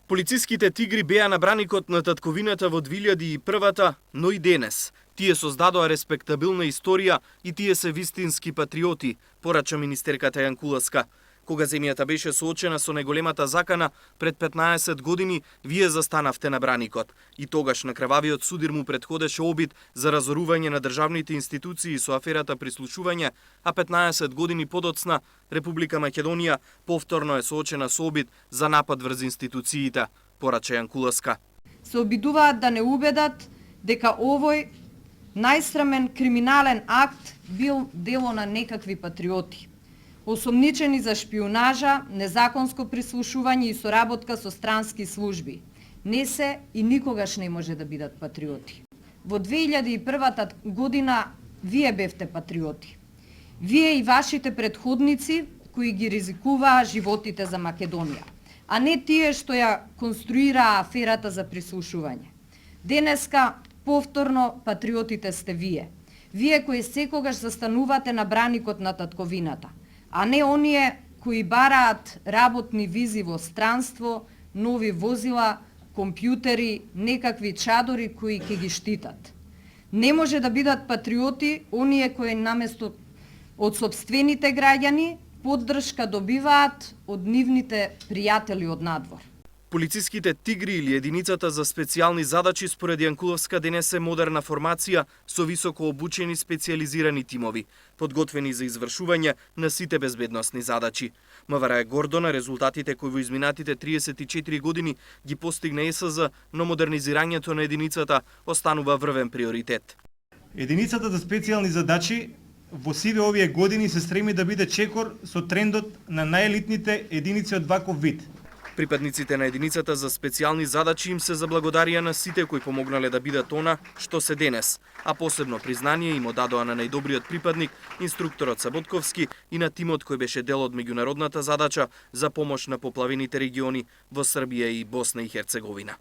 Полициските тигри беа на браникот на татковината во 2001-та, но и денес. Тие создадоа респектабилна историја и тие се вистински патриоти, порача министерката Јанкуловска. Кога земјата беше соочена со најголемата закана пред 15 години, вие застанавте на браникот. И тогаш на крвавиот судир му претходеше обид за разорување на државните институции со аферата прислушување, а 15 години подоцна Република Македонија повторно е соочена со обид за напад врз институциите, порача Јанкуловска. Се обидуваат да не убедат дека овој најсрамен криминален акт бил дело на некакви патриоти, осомничени за шпионажа, незаконско прислушување и соработка со странски служби. Не се и никогаш не може да бидат патриоти. Во 2001 година вие бевте патриоти. Вие и вашите претходници кои ги ризикуваа животите за Македонија, а не тие што ја конструираа аферата за прислушување. Денеска повторно патриотите сте вие. Вие кои секогаш застанувате на браникот на татковината, а не оние кои бараат работни визи во странство, нови возила, компјутери, некакви чадори кои ќе ги штитат. Не може да бидат патриоти оние кои наместо од сопствените граѓани поддршка добиваат од нивните пријатели од надвор. Полициските тигри или единицата за специјални задачи според Јанкуловска денес е модерна формација со високо обучени специјализирани тимови, подготвени за извршување на сите безбедносни задачи. МВР е гордо на резултатите кои во изминатите 34 години ги постигна ЕСЗ, но модернизирањето на единицата останува врвен приоритет. Единицата за специјални задачи во сиве овие години се стреми да биде чекор со трендот на најелитните единици од ваков вид. Припадниците на единицата за специјални задачи им се заблагодарија на сите кои помогнале да бидат она што се денес, а посебно признание им одадоа на најдобриот припадник, инструкторот Саботковски и на тимот кој беше дел од меѓународната задача за помош на поплавените региони во Србија и Босна и Херцеговина.